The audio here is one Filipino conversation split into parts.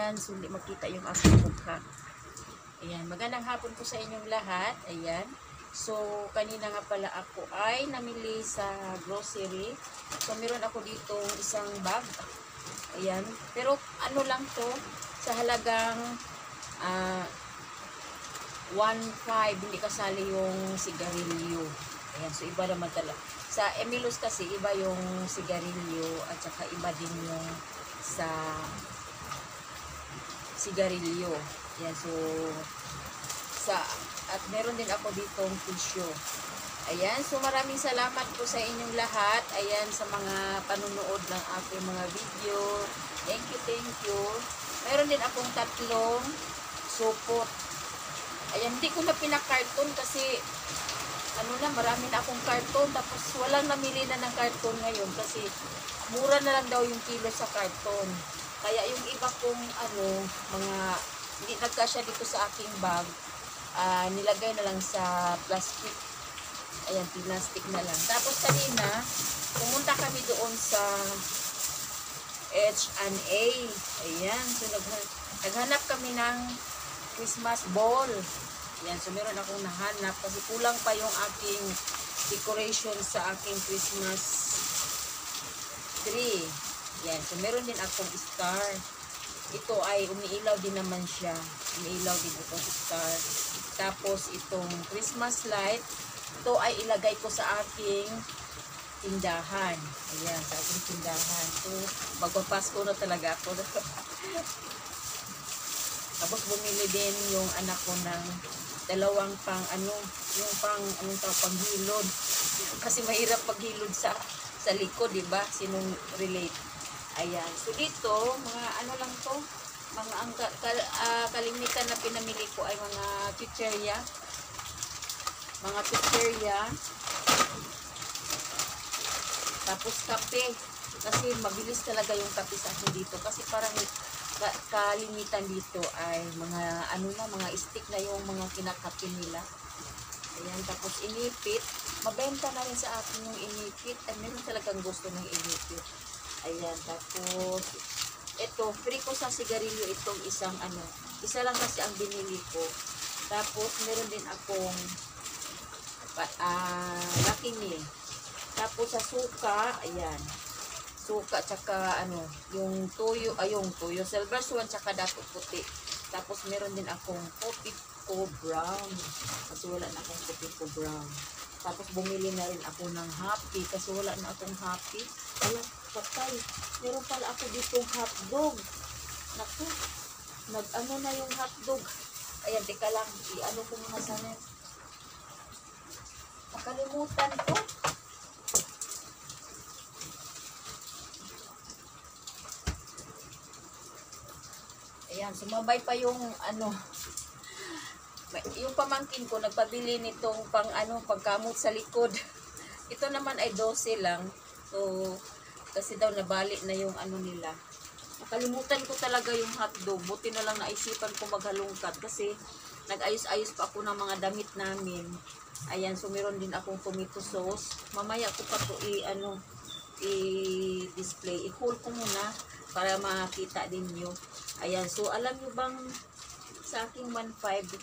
Ayan, so hindi makita yung aking mukha. Ayan, magandang hapon po sa inyong lahat. Ayan. So, kanina nga pala ako ay namili sa grocery. So, meron ako ditong isang bag. Ayan. Pero, ano lang to, sa halagang 1.5, hindi kasali yung sigarilyo. Ayan, so iba naman talaga. Sa Emilos kasi, iba yung sigarilyo at saka iba din yung sa sigarilyo. Ayan, so at meron din ako ditong tissue. Ayan, so maraming salamat po sa inyong lahat. Ayan, sa mga panunood ng aking mga video. Thank you. Meron din akong tatlong supot. Ayan, hindi ko na pinakarton kasi marami na akong karton. Tapos walang namili na ng karton ngayon kasi mura na lang daw yung kilo sa karton. Kaya yung iba kong mga hindi nagkasya dito sa aking bag, nilagay na lang sa plastic. Ayan, plastic na lang. Tapos kanina, pumunta kami doon sa H&A. Ayan, so naghanap kami ng Christmas ball. Ayan, so meron akong nahanap kasi kulang pa yung aking decoration sa aking Christmas tree. Ayan, so meron din akong star. Ito ay umiilaw din naman siya. Umiilaw din itong star. Tapos itong Christmas light, ito ay ilagay ko sa aking tindahan. Ayan, sa aking tindahan. So, magpapasko na talaga ako. Tapos bumili din yung anak ko ng dalawang panghilod. Kasi mahirap paghilod sa likod, di ba? Sinong relate. Ayan. So dito, mga lang to, mga kalimitan na pinamili ko ay mga chicherya. Mga chicherya. Tapos kape. Kasi mabilis talaga yung kape sa akin dito. Kasi parang kalimitan dito ay mga mga stick na yung mga kinakape nila. Ayan, tapos inipit. Mabenta na rin sa akin yung inipit. Ay, meron talagang gusto ng inipit. Ayan, tapos ito, free ko sa sigarilyo itong isang isa lang kasi ang binili ko. Tapos meron din akong Lucky Me. Tapos sa suka, ayan. Suka, tsaka yung toyo, silver swan, tsaka dato puti. Tapos meron din akong puti ko brown. Kasi wala na akong puti ko brown. Tapos bumili na rin ako ng happy kasi wala na akong happy. Alam, patay. Meron pala ako ditong hotdog. Naku, na yung hotdog. Ayan, teka lang. Ko muna sana. Nakalimutan ko. Ayan, sumabay pa yung yung pamangkin ko nagpabili nitong pagkamot sa likod. Ito naman ay 12 lang. So kasi daw nabali na yung nila. Nakalimutan ko talaga yung hotdog. Buti na lang naisipan ko maghalongkat kasi nag-ayos-ayos pa ako ng mga damit namin. Ayan, so meron din akong tomato sauce. Mamaya ko pa to i-display. I-hold ko muna para makita din nyo. Ayan, so alam nyo bang sa aking 1.5,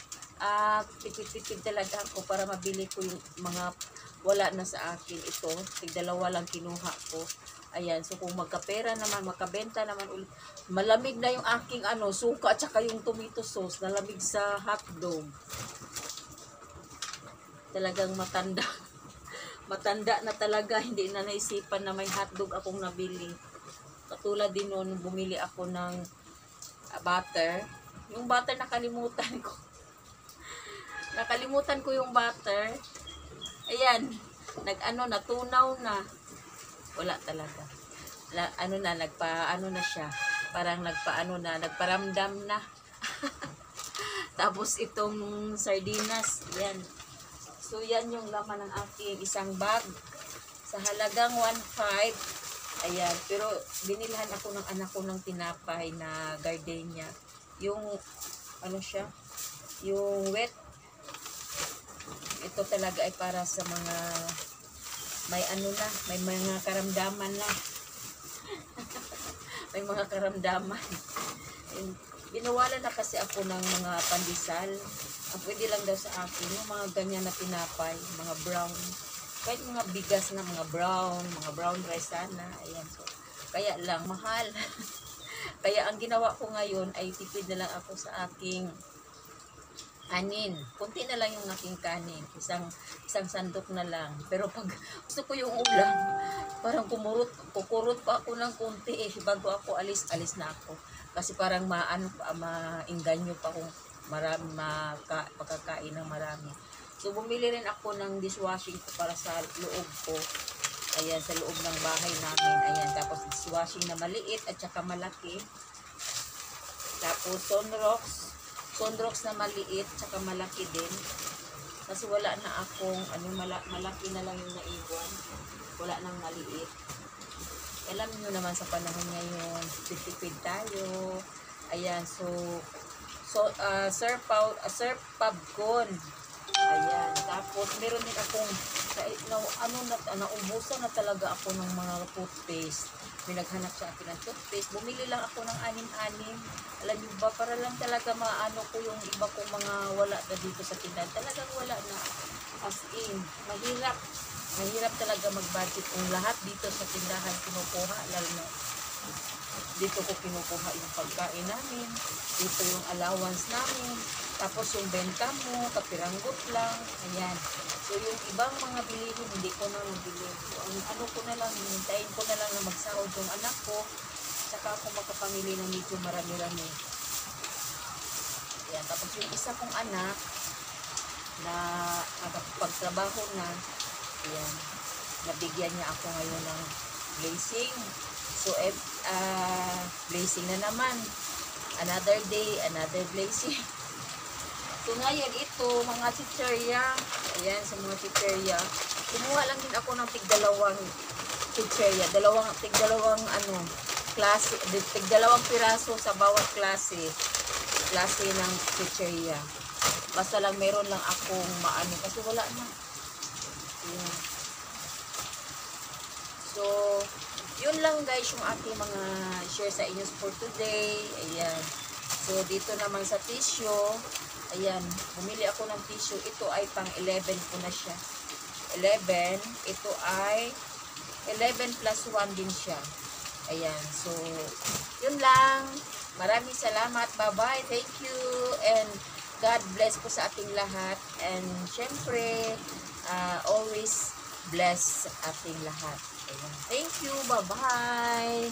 tipid-tipid talaga ako para mabili ko yung mga wala na sa akin. Ito, tig-2 lang kinuha ko. Ayan, so kung magkapera naman, makabenta naman ulit. Malamig na yung aking suka at saka yung tomato sauce. Nalamig sa hotdog. Talagang matanda. Matanda na talaga. Hindi na naisipan na may hotdog akong nabili. Katulad din noon, bumili ako ng butter. Yung butter nakalimutan ko. Nakalimutan ko yung butter. Ayan, natunaw na. Wala talaga. Na siya. Parang nagparamdam na. Tapos itong sardinas, yan. So yan yung laman ng aking isang bag. Sa halagang 1.5. Ayan, pero binilhan ako ng anak ko ng tinapay na gardenia. Yung yung wet. Ito talaga ay para sa mga may mga karamdaman na. May mga karamdaman. Binawalan na kasi ako ng mga pandesal. Ang pwede lang daw sa akin, yung mga ganyan na tinapay, mga brown. Kahit mga bigas na mga brown rice sana. Ayan, so, kaya lang, mahal. Kaya ang ginawa ko ngayon ay tipid na lang ako sa aking kanin. Kunti na lang yung aking kanin. Isang sandok na lang. Pero pag gusto ko yung ulam, parang kukurot pa ako ng kunti eh. Bago ako alis na ako. Kasi parang maingganyo pa kung makakain ng marami. So, bumili rin ako ng dishwashing ko para sa loob ko. Ayan, sa loob ng bahay namin. Ayan, tapos dishwashing na maliit at saka malaki. Tapos Sunrocks na maliit, tsaka malaki din. Kasi wala na akong, malaki na lang yung naiwan. Wala nang maliit. Alam nyo naman sa panahon ngayon, tipid tayo. Ayan, so Sir Pabcon. Ayan, tapos meron din akong, naubusan na talaga ako ng mga toothpaste. May naghanap sa akin ng toothpaste. Bumili lang ako ng 6. Alam niyo ba, para lang talaga maano ko yung iba kong mga wala na dito sa tindahan. Talagang wala na. As in, mahirap talaga mag-budget kung lahat dito sa tindahan kinukuha. Lalo na dito ko kinukuha yung pagkain namin. Dito yung allowance namin. Tapos yung benta mo, kapiranggot lang. Ayan. So yung ibang mga bilihin, hindi ko na mabili. So, ang ko na lang, hintayin ko na lang na magsahod yung anak ko. Saka ako makapamili ng medyo marami-rami. Ayan. Tapos yung isa kong anak na nakapagtrabaho na, ayan, nabigyan niya ako ngayon ng blessing. So, blessing na naman. Another day, another blessing. So, ngayon, ito, mga chicherya. Ayan, sa mga chicherya. Kumuha lang din ako ng tig-dalawang chicherya. Tig-dalawang klase. Tig-dalawang piraso sa bawat klase. Klase ng chicherya. Basta lang meron lang akong maano. Kasi wala na. Ayan. So, yun lang guys yung aking mga share sa inyo for today. Ayan. So, dito naman sa tissue. Ayan. Bumili ako ng tissue. Ito ay pang 11 ko na siya. 11. Ito ay 11 plus 1 din siya. Ayan. So, yun lang. Maraming salamat. Bye-bye. Thank you. And God bless po sa ating lahat. And syempre, always bless ating lahat. Ayan. Thank you. Bye-bye.